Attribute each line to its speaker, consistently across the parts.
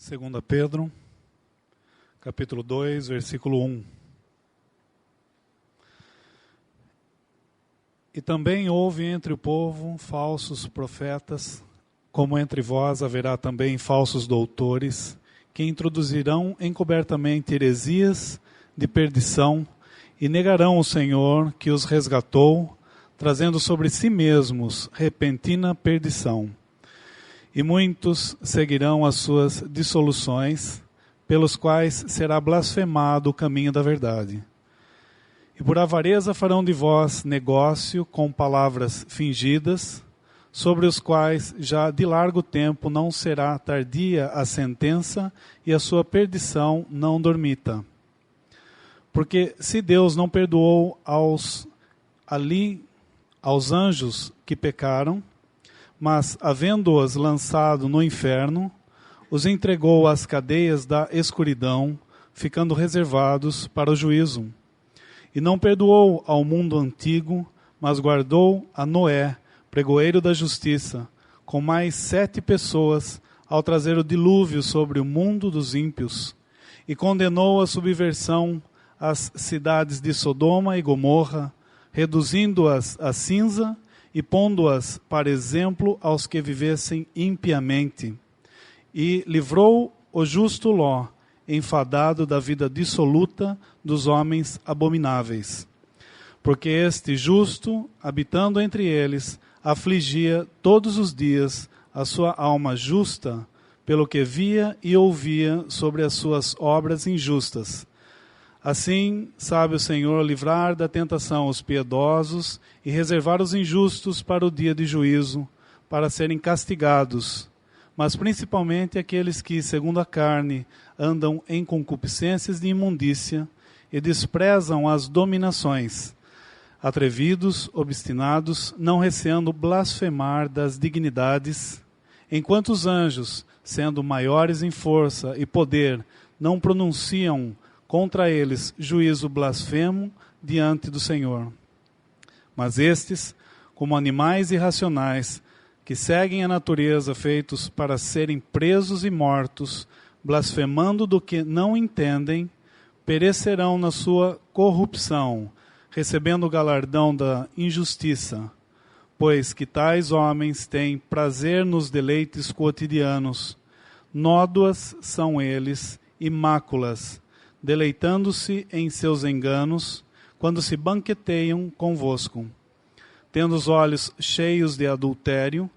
Speaker 1: 2 Pedro, capítulo 2, versículo 1. E também houve entre o povo falsos profetas, como entre vós haverá também falsos doutores, que introduzirão encobertamente heresias de perdição e negarão o Senhor que os resgatou, trazendo sobre si mesmos repentina perdição. E muitos seguirão as suas dissoluções, pelos quais será blasfemado o caminho da verdade. E por avareza farão de vós negócio com palavras fingidas, sobre os quais já de largo tempo não será tardia a sentença e a sua perdição não dormita. Porque se Deus não perdoou aos anjos que pecaram, mas, havendo-os lançado no inferno, os entregou às cadeias da escuridão, ficando reservados para o juízo. E não perdoou ao mundo antigo, mas guardou a Noé, pregoeiro da justiça, com mais 7 pessoas, ao trazer o dilúvio sobre o mundo dos ímpios, e condenou a subversão às cidades de Sodoma e Gomorra, reduzindo-as a cinza, e pondo-as para exemplo aos que vivessem impiamente. E livrou o justo Ló, enfadado da vida dissoluta dos homens abomináveis. Porque este justo, habitando entre eles, afligia todos os dias a sua alma justa, pelo que via e ouvia sobre as suas obras injustas. Assim, sabe o Senhor livrar da tentação os piedosos e reservar os injustos para o dia de juízo, para serem castigados, mas principalmente aqueles que, segundo a carne, andam em concupiscências de imundícia e desprezam as dominações, atrevidos, obstinados, não receando blasfemar das dignidades, enquanto os anjos, sendo maiores em força e poder, não pronunciam contra eles juízo blasfemo diante do Senhor. Mas estes, como animais irracionais, que seguem a natureza feitos para serem presos e mortos, blasfemando do que não entendem, perecerão na sua corrupção, recebendo o galardão da injustiça, pois que tais homens têm prazer nos deleites cotidianos, nódoas são eles e máculas, deleitando-se em seus enganos, quando se banqueteiam convosco, tendo os olhos cheios de adultério,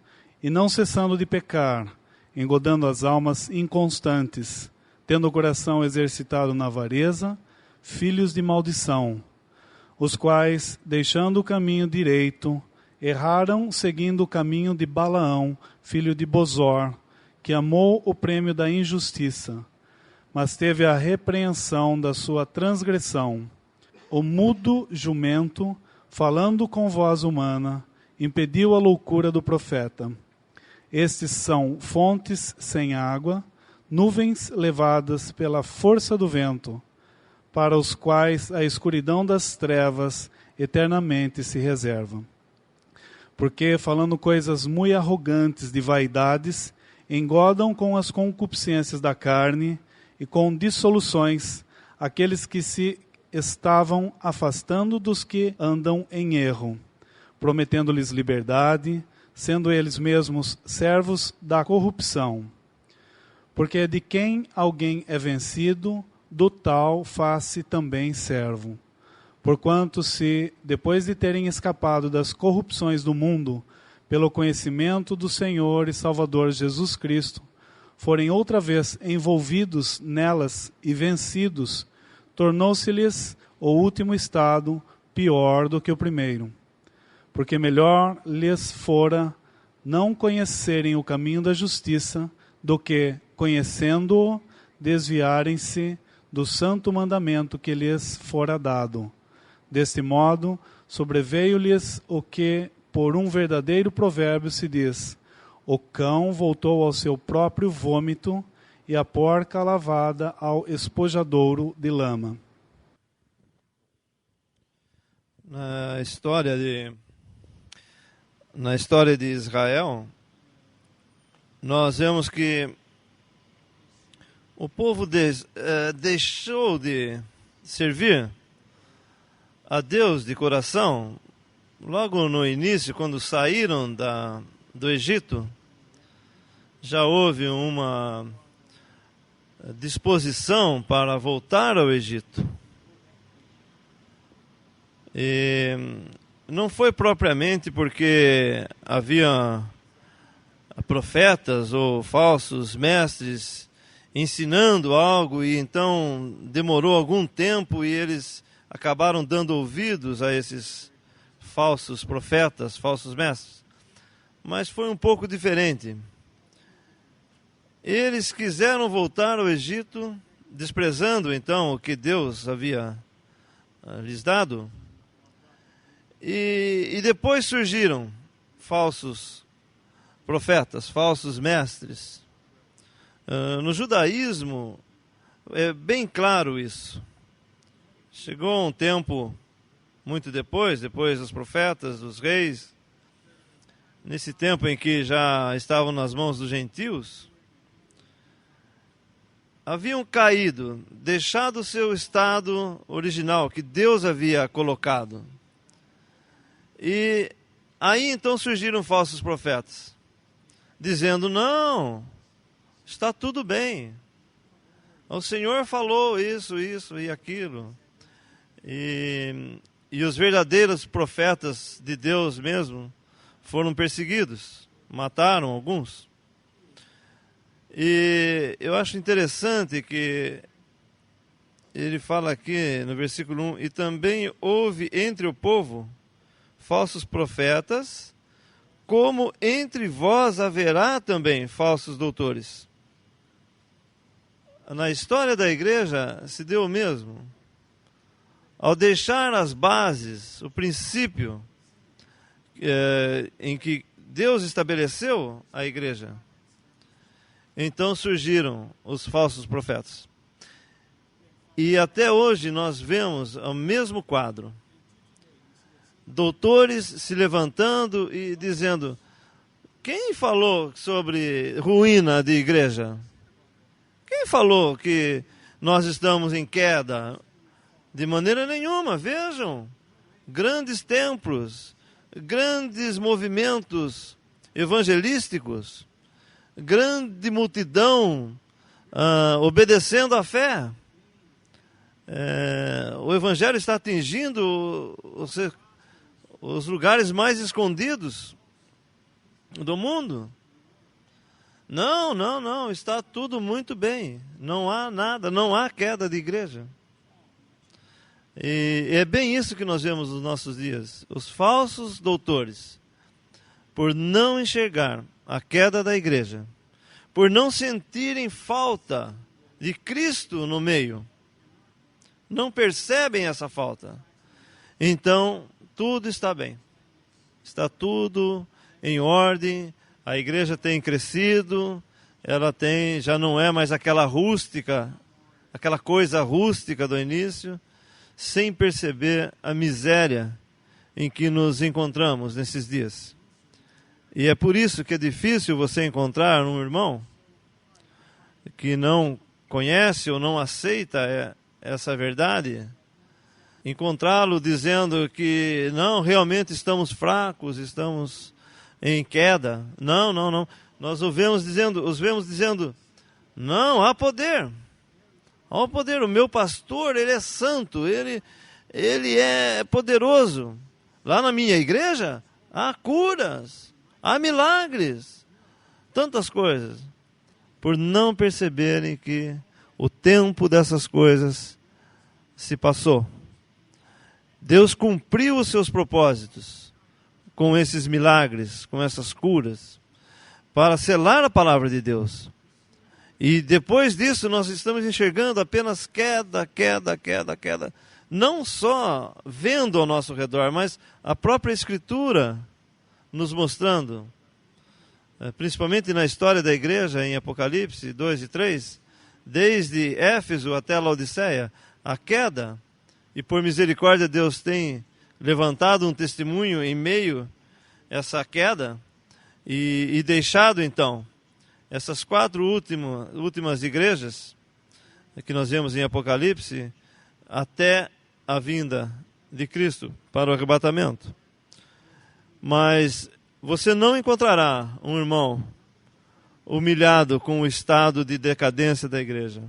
Speaker 1: e não cessando de pecar, engodando as almas inconstantes, tendo o coração exercitado na avareza, filhos de maldição, os quais, deixando o caminho direito, erraram seguindo o caminho de Balaão, filho de Bosor, que amou o prêmio da injustiça, mas teve a repreensão da sua transgressão. O mudo jumento, falando com voz humana, impediu a loucura do profeta. Estes são fontes sem água, nuvens levadas pela força do vento, para os quais a escuridão das trevas eternamente se reserva. Porque, falando coisas muito arrogantes de vaidades, engodam com as concupiscências da carne, e com dissoluções aqueles que se estavam afastando dos que andam em erro, prometendo-lhes liberdade, sendo eles mesmos servos da corrupção. Porque de quem alguém é vencido, do tal faz-se também servo. Porquanto se, depois de terem escapado das corrupções do mundo, pelo conhecimento do Senhor e Salvador Jesus Cristo, forem outra vez envolvidos nelas e vencidos, tornou-se-lhes o último estado pior do que o primeiro. Porque melhor lhes fora não conhecerem o caminho da justiça, do que, conhecendo-o, desviarem-se do santo mandamento que lhes fora dado. Deste modo, sobreveio-lhes o que, por um verdadeiro provérbio se diz: o cão voltou ao seu próprio vômito, e a porca lavada ao espojadouro de lama.
Speaker 2: Na história de Israel, nós vemos que o povo deixou de servir a Deus de coração logo no início, quando saíram do Egito. Já houve uma disposição para voltar ao Egito. E não foi propriamente porque havia profetas ou falsos mestres ensinando algo e então demorou algum tempo e eles acabaram dando ouvidos a esses falsos profetas, falsos mestres. Mas foi um pouco diferente. Eles quiseram voltar ao Egito, desprezando então o que Deus havia lhes dado. E depois surgiram falsos profetas, falsos mestres. No judaísmo é bem claro isso. Chegou um tempo muito depois dos profetas, dos reis, nesse tempo em que já estavam nas mãos dos gentios, haviam caído, deixado o seu estado original, que Deus havia colocado. E aí então surgiram falsos profetas, dizendo, não, está tudo bem. O Senhor falou isso e aquilo. E os verdadeiros profetas de Deus mesmo foram perseguidos, mataram alguns. E eu acho interessante que ele fala aqui no versículo 1, e também houve entre o povo falsos profetas, como entre vós haverá também falsos doutores. Na história da igreja se deu o mesmo. Ao deixar as bases, o princípio em que Deus estabeleceu a igreja, então surgiram os falsos profetas. E até hoje nós vemos o mesmo quadro. Doutores se levantando e dizendo, quem falou sobre ruína de igreja? Quem falou que nós estamos em queda? De maneira nenhuma, vejam, grandes templos, grandes movimentos evangelísticos, grande multidão obedecendo à fé. O evangelho está atingindo os lugares mais escondidos do mundo. Não, está tudo muito bem. Não há nada, não há queda de igreja. E é bem isso que nós vemos nos nossos dias. Os falsos doutores, por não enxergar a queda da igreja, por não sentirem falta de Cristo no meio, não percebem essa falta. Então, tudo está bem. Está tudo em ordem, a igreja tem crescido, já não é mais aquela coisa rústica do início, sem perceber a miséria em que nos encontramos nesses dias. E é por isso que é difícil você encontrar um irmão que não conhece ou não aceita essa verdade, encontrá-lo dizendo que não, realmente estamos fracos, estamos em queda. Não. Nós os vemos dizendo, não, há poder. Há poder. O meu pastor, ele é santo, ele é poderoso. Lá na minha igreja, há curas, há milagres, tantas coisas. Por não perceberem que o tempo dessas coisas se passou. Deus cumpriu os seus propósitos com esses milagres, com essas curas, para selar a palavra de Deus. E depois disso nós estamos enxergando apenas queda. Não só vendo ao nosso redor, mas a própria Escritura nos mostrando, principalmente na história da igreja, em Apocalipse 2 e 3, desde Éfeso até Laodiceia, a queda, e por misericórdia Deus tem levantado um testemunho em meio a essa queda, e deixado então essas 4 últimas igrejas que nós vemos em Apocalipse, até a vinda de Cristo para o arrebatamento. Mas você não encontrará um irmão humilhado com o estado de decadência da igreja.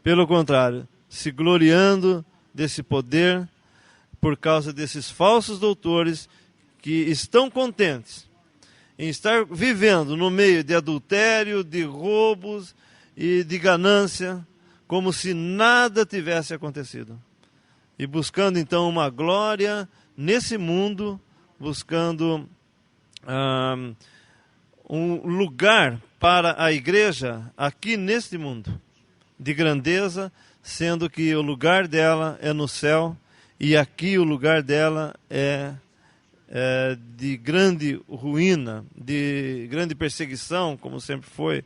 Speaker 2: Pelo contrário, se gloriando desse poder por causa desses falsos doutores que estão contentes em estar vivendo no meio de adultério, de roubos e de ganância, como se nada tivesse acontecido. E buscando então uma glória nesse mundo, buscando um lugar para a igreja aqui neste mundo, de grandeza, sendo que o lugar dela é no céu, e aqui o lugar dela é de grande ruína, de grande perseguição, como sempre foi,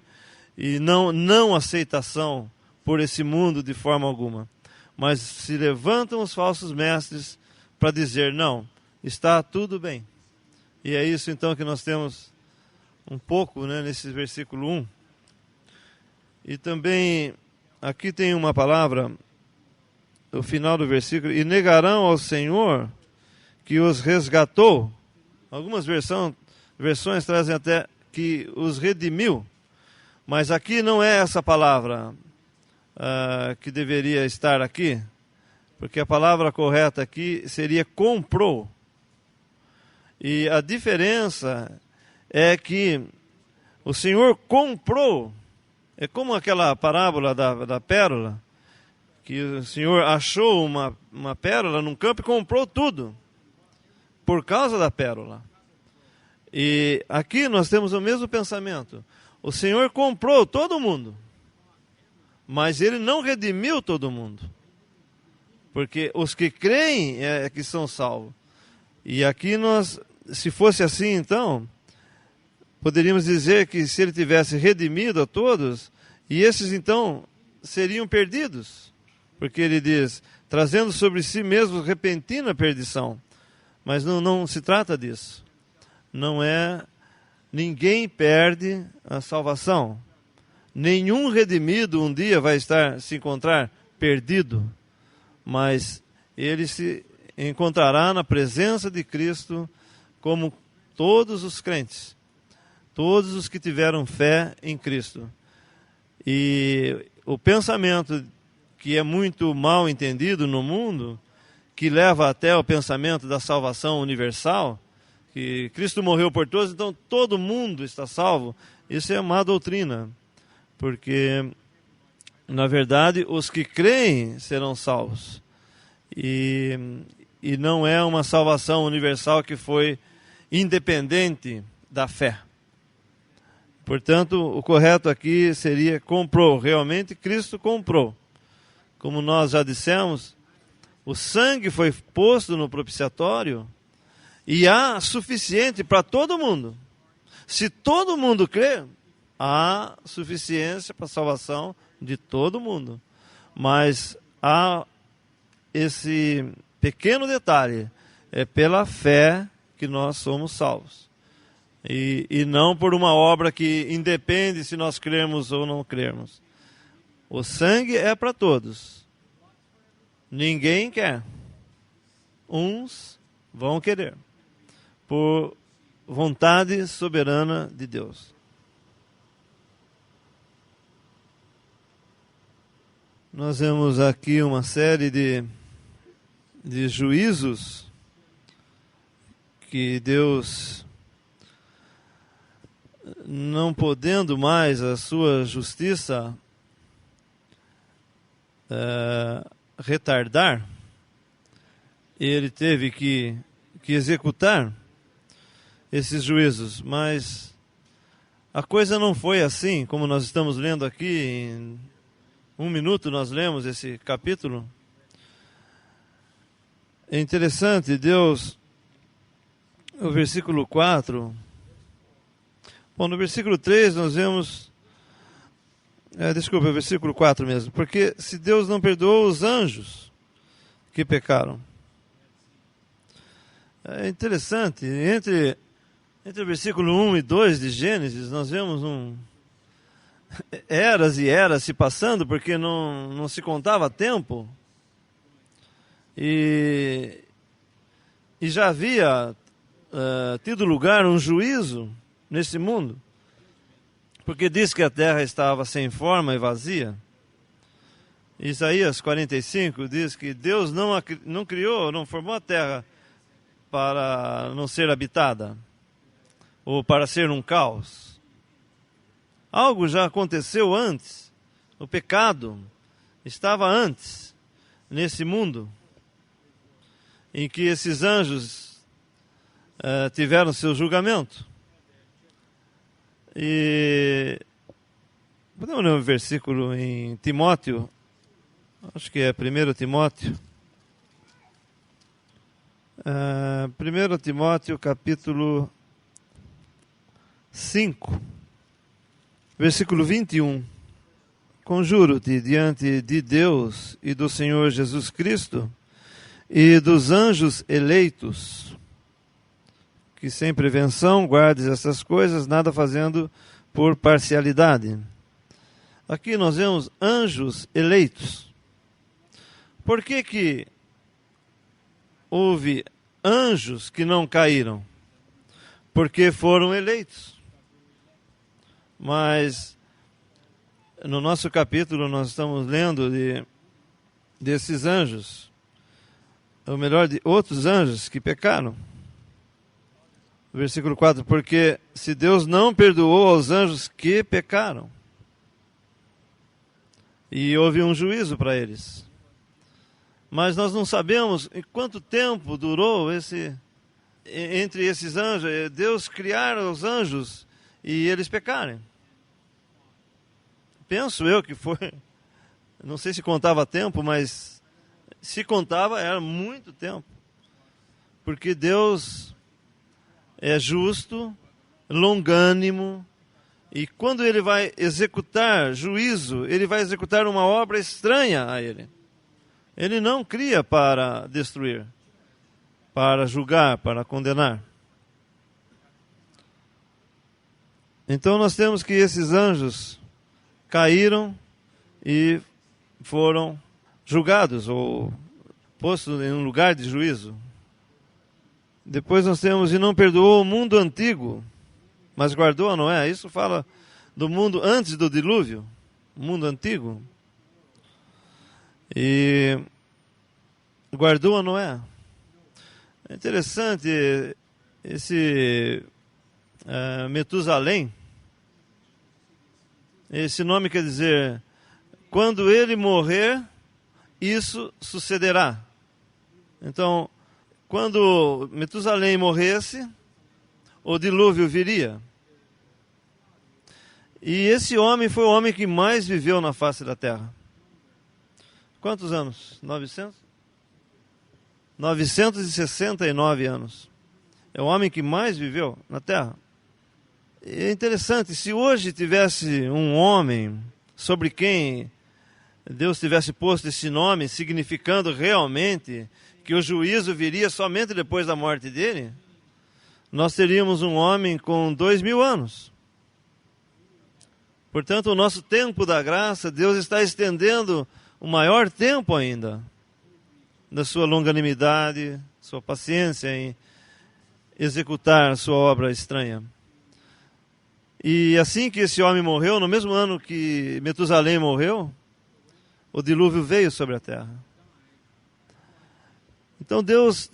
Speaker 2: e não aceitação por esse mundo de forma alguma. Mas se levantam os falsos mestres para dizer, não, está tudo bem. E é isso então que nós temos um pouco, né, nesse versículo 1. E também aqui tem uma palavra, no final do versículo, e negarão ao Senhor que os resgatou. Algumas versões trazem até que os redimiu, mas aqui não é essa palavra que deveria estar aqui, porque a palavra correta aqui seria comprou. E a diferença é que o Senhor comprou. É como aquela parábola da pérola, que o Senhor achou uma pérola num campo e comprou tudo por causa da pérola. E aqui nós temos o mesmo pensamento. O Senhor comprou todo mundo, mas Ele não redimiu todo mundo, porque os que creem é que são salvos. E aqui nós, se fosse assim então, poderíamos dizer que se Ele tivesse redimido a todos, e esses então seriam perdidos, porque Ele diz, trazendo sobre si mesmo repentina perdição. Mas não se trata disso. Não é, ninguém perde a salvação. Nenhum redimido um dia vai se encontrar perdido, mas ele se encontrará na presença de Cristo como todos os crentes, todos os que tiveram fé em Cristo. E o pensamento que é muito mal entendido no mundo, que leva até ao pensamento da salvação universal, que Cristo morreu por todos, então todo mundo está salvo, isso é má doutrina, porque, na verdade, os que creem serão salvos, e não é uma salvação universal que foi independente da fé. Portanto, o correto aqui seria comprou, realmente Cristo comprou. Como nós já dissemos, o sangue foi posto no propiciatório e há suficiente para todo mundo. Se todo mundo crer, há suficiência para a salvação de todo mundo. Mas há esse pequeno detalhe, é pela fé que nós somos salvos. E não por uma obra que independe se nós crermos ou não crermos. O sangue é para todos. Ninguém quer. Uns vão querer. Por vontade soberana de Deus. Nós vemos aqui uma série de juízos que Deus, não podendo mais a sua justiça retardar, ele teve que executar esses juízos, mas a coisa não foi assim, como nós estamos lendo aqui, em 1 minuto nós lemos esse capítulo. É interessante, Deus, o versículo 4, bom, no versículo 3 nós vemos, desculpa, o versículo 4 mesmo, porque se Deus não perdoou os anjos que pecaram. É interessante, entre o versículo 1 e 2 de Gênesis, nós vemos eras e eras se passando, porque não se contava tempo, e já havia tido lugar um juízo nesse mundo, porque diz que a terra estava sem forma e vazia. Isaías 45 diz que Deus não criou, não formou a terra para não ser habitada, ou para ser um caos. Algo já aconteceu antes. O pecado estava antes, nesse mundo, em que esses anjos tiveram seu julgamento. E podemos ler um versículo em Timóteo, acho que é 1 Timóteo. 1 Timóteo capítulo 5, versículo 21. Conjuro-te diante de Deus e do Senhor Jesus Cristo e dos anjos eleitos, que sem prevenção guardes essas coisas, nada fazendo por parcialidade. Aqui nós vemos anjos eleitos. Por que houve anjos que não caíram? Porque foram eleitos. Mas no nosso capítulo nós estamos lendo desses anjos, ou melhor, de outros anjos que pecaram. Versículo 4, porque se Deus não perdoou aos anjos que pecaram, e houve um juízo para eles. Mas nós não sabemos em quanto tempo durou entre esses anjos, Deus criar os anjos e eles pecarem. Penso eu que foi, não sei se contava tempo, mas se contava era muito tempo. Porque Deus é justo, longânimo, e quando ele vai executar juízo, ele vai executar uma obra estranha a ele. Ele não cria para destruir, para julgar, para condenar. Então nós temos que esses anjos caíram e foram julgados, ou postos em um lugar de juízo. Depois nós temos, e não perdoou o mundo antigo, mas guardou a Noé. Isso fala do mundo antes do dilúvio, o mundo antigo. E guardou a Noé. É interessante esse Metusalém. Esse nome quer dizer, quando ele morrer, isso sucederá. Então, quando Metusalém morresse, o dilúvio viria. E esse homem foi o homem que mais viveu na face da terra. Quantos anos? 900? 969 anos. É o homem que mais viveu na terra. E é interessante, se hoje tivesse um homem sobre quem Deus tivesse posto esse nome, significando realmente que o juízo viria somente depois da morte dele, nós teríamos um homem com 2000 anos. Portanto, o nosso tempo da graça, Deus está estendendo o maior tempo ainda da sua longanimidade, sua paciência em executar sua obra estranha. E assim que esse homem morreu, no mesmo ano que Metusalém morreu, o dilúvio veio sobre a terra. Então Deus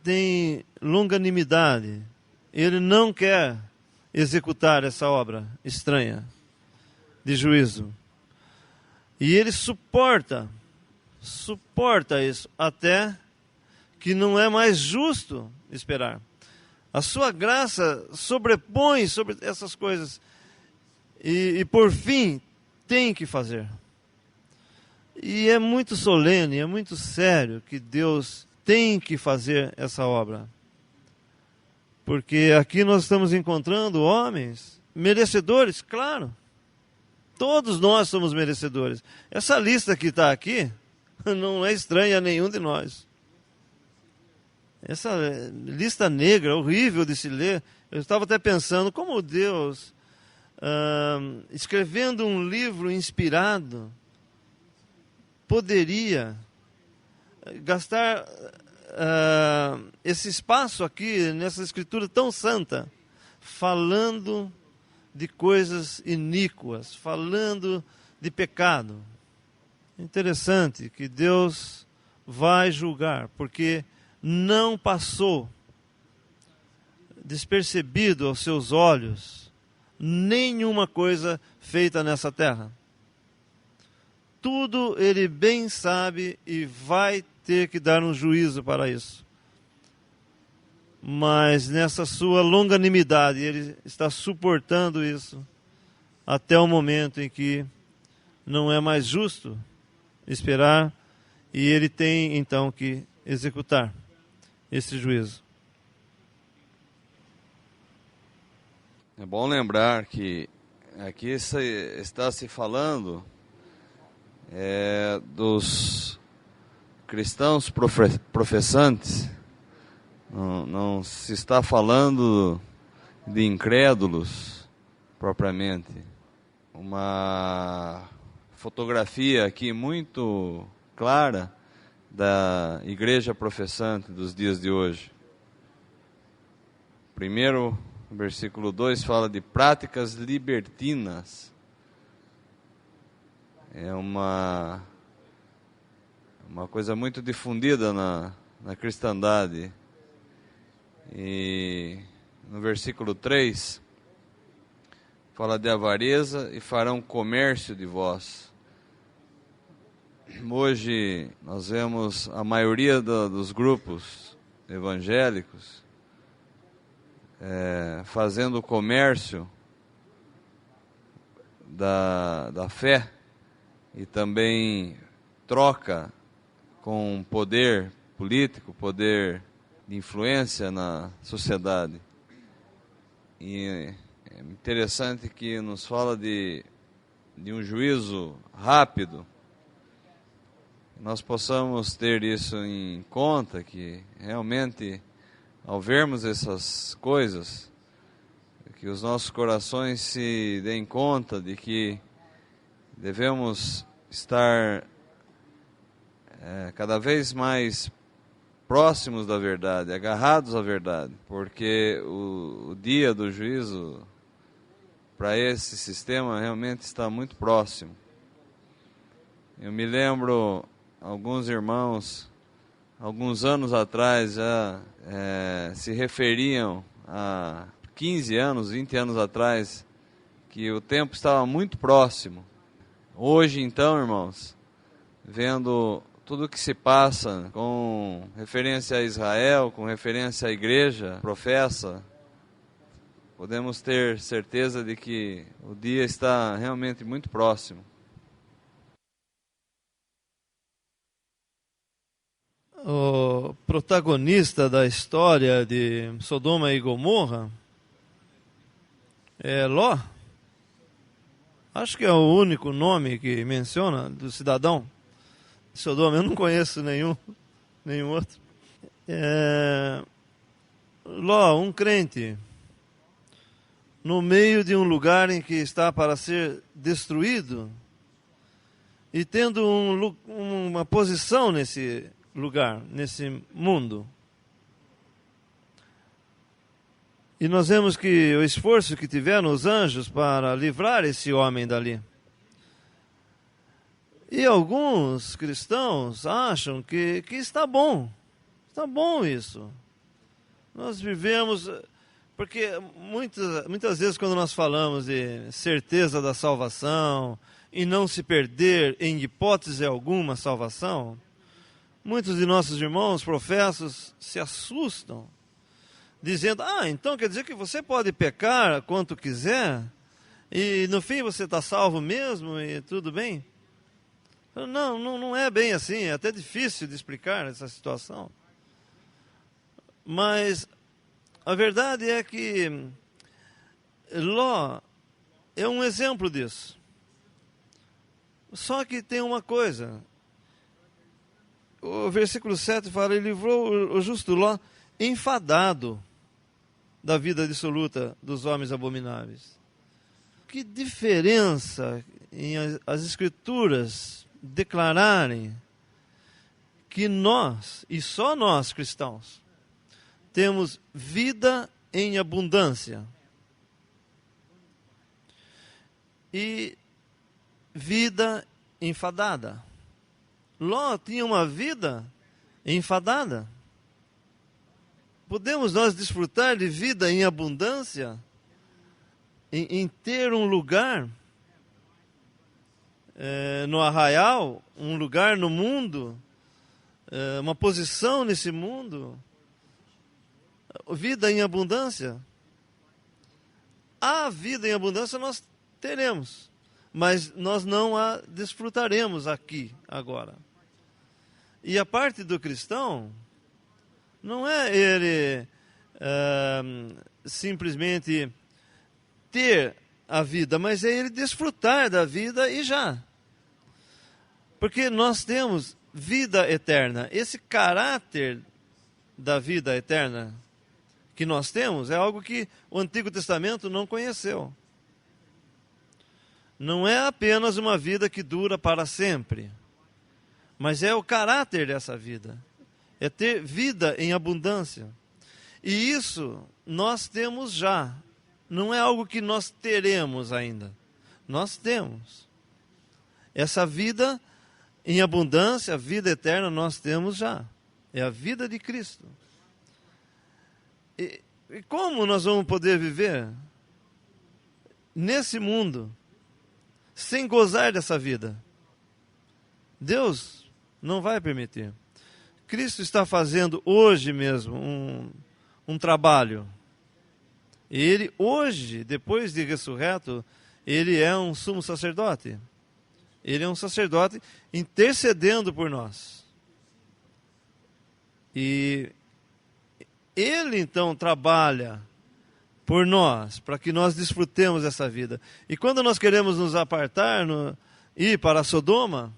Speaker 2: tem longanimidade. Ele não quer executar essa obra estranha de juízo. E ele suporta isso até que não é mais justo esperar. A sua graça sobrepõe sobre essas coisas e por fim tem que fazer. E é muito solene, é muito sério que Deus tem que fazer essa obra. Porque aqui nós estamos encontrando homens merecedores, claro. Todos nós somos merecedores. Essa lista que está aqui não é estranha a nenhum de nós. Essa lista negra, horrível de se ler. Eu estava até pensando como Deus escrevendo um livro inspirado, poderia gastar esse espaço aqui, nessa escritura tão santa, falando de coisas iníquas, falando de pecado. Interessante que Deus vai julgar, porque não passou despercebido aos seus olhos nenhuma coisa feita nessa terra. Tudo ele bem sabe e vai ter que dar um juízo para isso. Mas nessa sua longanimidade, ele está suportando isso até o momento em que não é mais justo esperar, e ele tem então que executar esse juízo.
Speaker 3: É bom lembrar que aqui está se falando dos cristãos professantes, não se está falando de incrédulos propriamente. Uma fotografia aqui muito clara da igreja professante dos dias de hoje. Primeiro, o versículo 2 fala de práticas libertinas. É uma coisa muito difundida na cristandade. E no versículo 3 fala de avareza e farão comércio de vós. Hoje nós vemos a maioria dos grupos evangélicos fazendo comércio da fé e também troca com poder político, poder de influência na sociedade. E é interessante que nos fala de um juízo rápido. Nós possamos ter isso em conta, que realmente, ao vermos essas coisas, que os nossos corações se deem conta de que devemos estar cada vez mais próximos da verdade, agarrados à verdade, porque o dia do juízo para esse sistema realmente está muito próximo. Eu me lembro, alguns irmãos, alguns anos atrás já se referiam a 15 anos, 20 anos atrás, que o tempo estava muito próximo. Hoje, então, irmãos, vendo tudo o que se passa com referência a Israel, com referência à igreja professa, podemos ter certeza de que o dia está realmente muito próximo.
Speaker 2: O protagonista da história de Sodoma e Gomorra é Ló. Acho que é o único nome que menciona do cidadão de Sodoma. Eu não conheço nenhum outro. Ló, um crente, no meio de um lugar em que está para ser destruído e tendo uma posição nesse lugar, nesse mundo. E nós vemos que o esforço que tiveram os anjos para livrar esse homem dali. E alguns cristãos acham que está bom isso. Nós vivemos, porque muitas vezes quando nós falamos de certeza da salvação e não se perder em hipótese alguma a salvação, muitos de nossos irmãos professos se assustam, dizendo, então quer dizer que você pode pecar quanto quiser e no fim você está salvo mesmo e tudo bem? Não é bem assim, é até difícil de explicar essa situação. Mas a verdade é que Ló é um exemplo disso. Só que tem uma coisa. O versículo 7 fala, ele livrou o justo Ló enfadado da vida dissoluta dos homens abomináveis. que diferença em as Escrituras declararem que nós, e só nós cristãos, temos vida em abundância e vida enfadada. Ló tinha uma vida enfadada. Podemos nós desfrutar de vida em abundância, em ter um lugar no arraial, um lugar no mundo, uma posição nesse mundo, vida em abundância? A vida em abundância nós teremos, mas nós não a desfrutaremos aqui, agora. E a parte do cristão não é ele simplesmente ter a vida, mas é ele desfrutar da vida e já. Porque nós temos vida eterna. Esse caráter da vida eterna que nós temos é algo que o Antigo Testamento não conheceu. Não é apenas uma vida que dura para sempre, mas é o caráter dessa vida. É ter vida em abundância. E isso nós temos já. Não é algo que nós teremos ainda. Nós temos. Essa vida em abundância, a vida eterna, nós temos já. É a vida de Cristo. E como nós vamos poder viver nesse mundo sem gozar dessa vida? Deus não vai permitir. Cristo está fazendo hoje mesmo um trabalho. Ele hoje, depois de ressurreto, ele é um sumo sacerdote. Ele é um sacerdote intercedendo por nós. E ele então trabalha por nós, para que nós desfrutemos dessa vida. E quando nós queremos nos apartar, ir para Sodoma,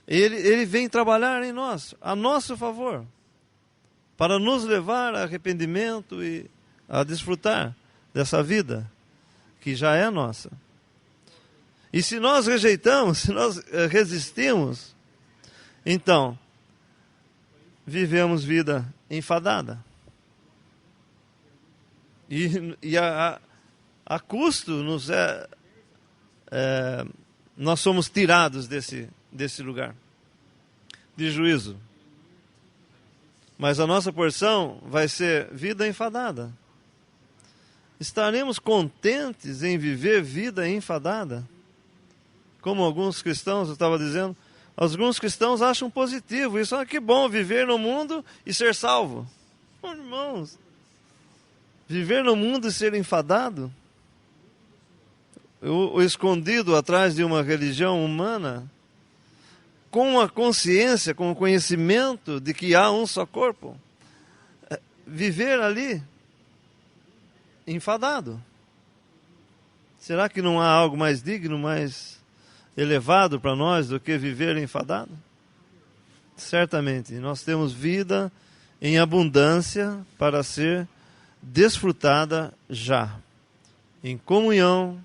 Speaker 2: ele vem trabalhar em nós, a nosso favor, para nos levar a arrependimento e a desfrutar dessa vida que já é nossa. E se nós rejeitamos, se nós resistimos, então vivemos vida enfadada. E a custo nós somos tirados desse lugar de juízo. Mas a nossa porção vai ser vida enfadada. Estaremos contentes em viver vida enfadada? Como alguns cristãos, eu estava dizendo, alguns cristãos acham positivo isso. Que bom viver no mundo e ser salvo. Irmãos, viver no mundo e ser enfadado? O escondido atrás de uma religião humana, com a consciência, com o conhecimento de que há um só corpo, viver ali enfadado. Será que não há algo mais digno, mais elevado para nós do que viver enfadado? Certamente, nós temos vida em abundância para ser desfrutada já, em comunhão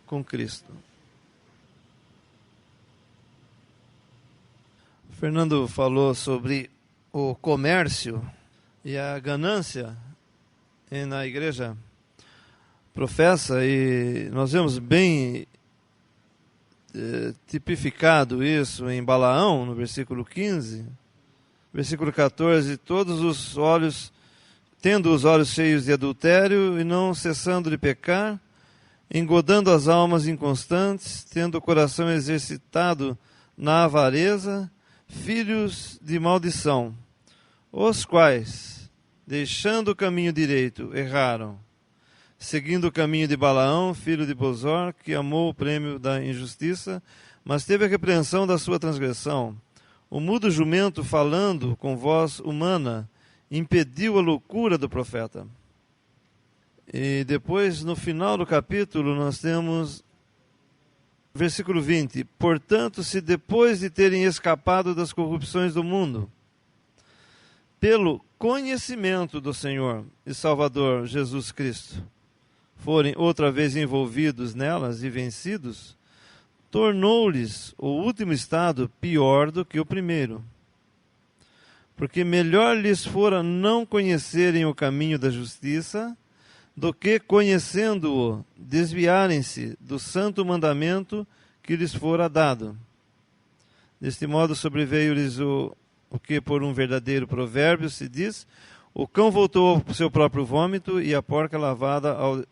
Speaker 2: com Cristo. O Fernando falou sobre o comércio e a ganância na igreja professa, e nós vemos bem tipificado isso em Balaão, no versículo 15, versículo 14, todos os olhos, tendo os olhos cheios de adultério e não cessando de pecar, engodando as almas inconstantes, tendo o coração exercitado na avareza, filhos de maldição, os quais, deixando o caminho direito, erraram, seguindo o caminho de Balaão, filho de Bozor, que amou o prêmio da injustiça, mas teve a repreensão da sua transgressão. O mudo jumento, falando com voz humana, impediu a loucura do profeta. E depois, no final do capítulo, nós temos versículo 20. Portanto, se depois de terem escapado das corrupções do mundo, pelo conhecimento do Senhor e Salvador Jesus Cristo, forem outra vez envolvidos nelas e vencidos, tornou-lhes o último estado pior do que o primeiro. Porque melhor lhes fora não conhecerem o caminho da justiça, do que, conhecendo-o, desviarem-se do santo mandamento que lhes fora dado. Deste modo sobreveio-lhes o que por um verdadeiro provérbio se diz: o cão voltou ao seu próprio vômito e a porca lavada ao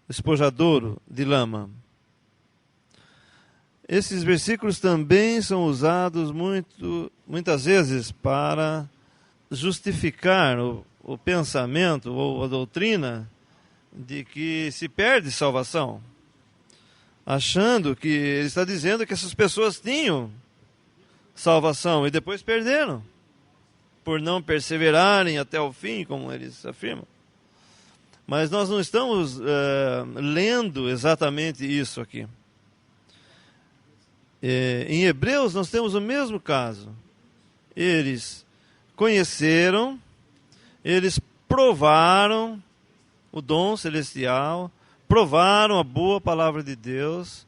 Speaker 2: espojadouro de lama. Esses versículos também são usados muitas vezes para justificar o pensamento ou a doutrina de que se perde salvação, achando que ele está dizendo que essas pessoas tinham salvação e depois perderam, por não perseverarem até o fim, como eles afirmam. Mas nós não estamos lendo exatamente isso aqui. Em Hebreus nós temos o mesmo caso. Eles conheceram, eles provaram o dom celestial, provaram a boa palavra de Deus.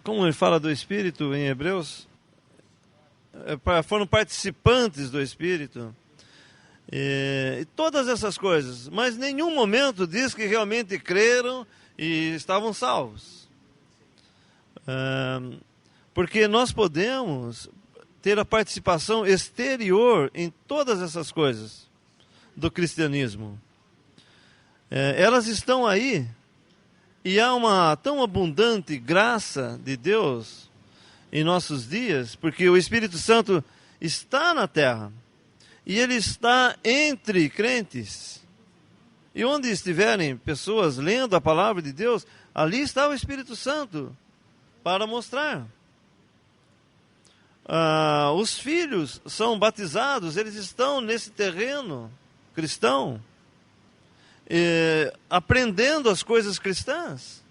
Speaker 2: Como ele fala do Espírito em Hebreus, foram participantes do Espírito. E todas essas coisas, mas em nenhum momento diz que realmente creram e estavam salvos. Porque nós podemos ter a participação exterior em todas essas coisas do cristianismo. Elas estão aí, e há uma tão abundante graça de Deus em nossos dias, porque o Espírito Santo está na terra, e ele está entre crentes. E onde estiverem pessoas lendo a palavra de Deus, ali está o Espírito Santo para mostrar. Os filhos são batizados, eles estão nesse terreno cristão, aprendendo as coisas cristãs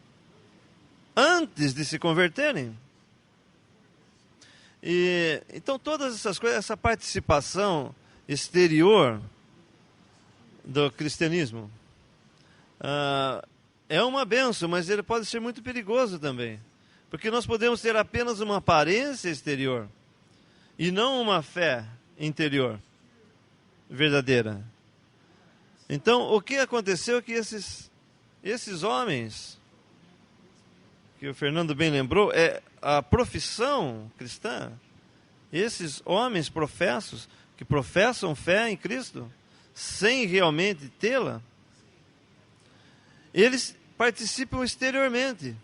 Speaker 2: antes de se converterem. Então todas essas coisas, essa participação exterior do cristianismo é uma bênção, mas ele pode ser muito perigoso também, porque nós podemos ter apenas uma aparência exterior e não uma fé interior verdadeira. Então, o que aconteceu é que esses homens, que o Fernando bem lembrou, a profissão cristã, esses homens professos, que professam fé em Cristo, sem realmente tê-la, eles participam exteriormente.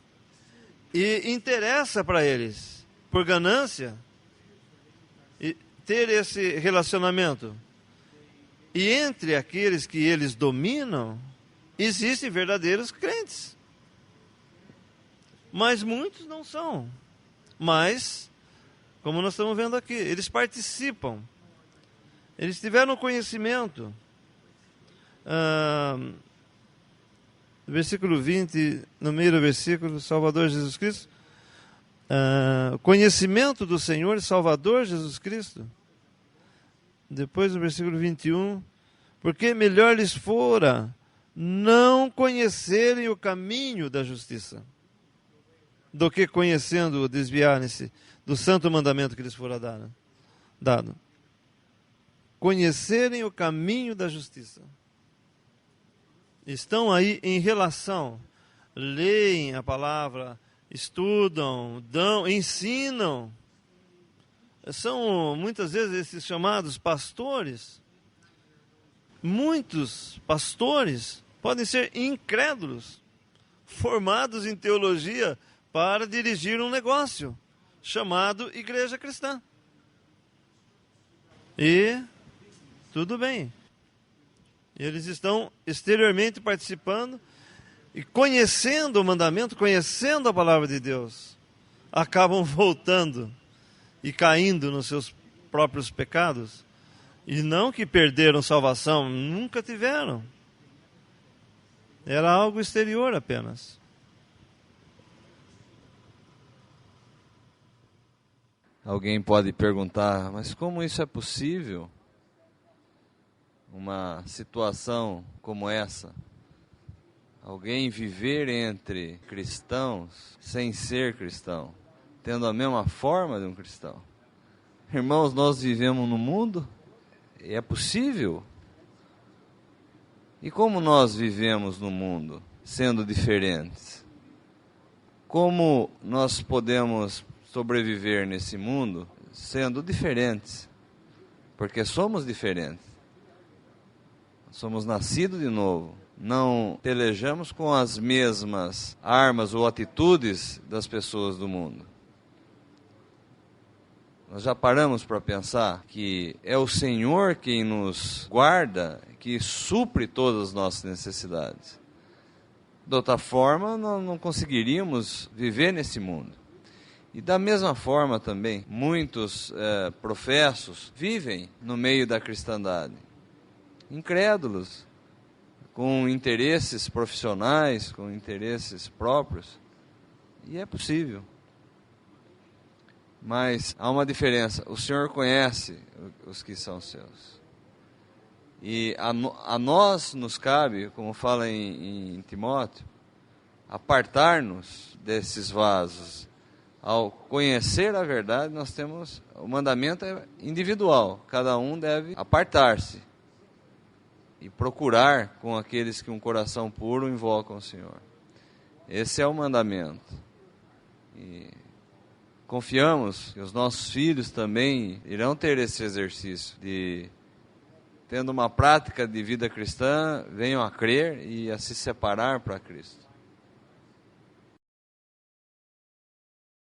Speaker 2: E interessa para eles, por ganância, ter esse relacionamento. E entre aqueles que eles dominam, existem verdadeiros crentes. Mas muitos não são. Mas, como nós estamos vendo aqui, eles participam. Eles tiveram conhecimento. Versículo 20, no meio do versículo, Salvador Jesus Cristo. Conhecimento do Senhor e Salvador Jesus Cristo. Depois no versículo 21, porque melhor lhes fora não conhecerem o caminho da justiça, do que conhecendo-o, desviarem-se do santo mandamento que lhes fora dado. Conhecerem o caminho da justiça. Estão aí em relação, leem a palavra, estudam, ensinam. São muitas vezes esses chamados pastores. Muitos pastores podem ser incrédulos, formados em teologia para dirigir um negócio chamado igreja cristã. E tudo bem. Eles estão exteriormente participando e conhecendo o mandamento, conhecendo a palavra de Deus, acabam voltando e caindo nos seus próprios pecados. E não que perderam salvação, nunca tiveram. Era algo exterior apenas.
Speaker 3: Alguém pode perguntar, mas como isso é possível? uma situação como essa. Alguém viver entre cristãos sem ser cristão, tendo a mesma forma de um cristão. Irmãos, nós vivemos no mundo, é possível. E como nós vivemos no mundo, sendo diferentes? Como nós podemos sobreviver nesse mundo sendo diferentes? Porque somos diferentes. Somos nascidos de novo. Não pelejamos com as mesmas armas ou atitudes das pessoas do mundo. Nós já paramos para pensar que é o Senhor quem nos guarda, que supre todas as nossas necessidades. De outra forma, nós não conseguiríamos viver nesse mundo. E da mesma forma também, muitos professos vivem no meio da cristandade, incrédulos, com interesses profissionais, com interesses próprios, e é possível. Mas há uma diferença, o Senhor conhece os que são seus. E a nós nos cabe, como fala em Timóteo, apartar-nos desses vasos. Ao conhecer a verdade, nós temos, o mandamento é individual, cada um deve apartar-se e procurar com aqueles que um coração puro invocam o Senhor. Esse é o mandamento. E confiamos que os nossos filhos também irão ter esse exercício de, tendo uma prática de vida cristã, venham a crer e a se separar para Cristo.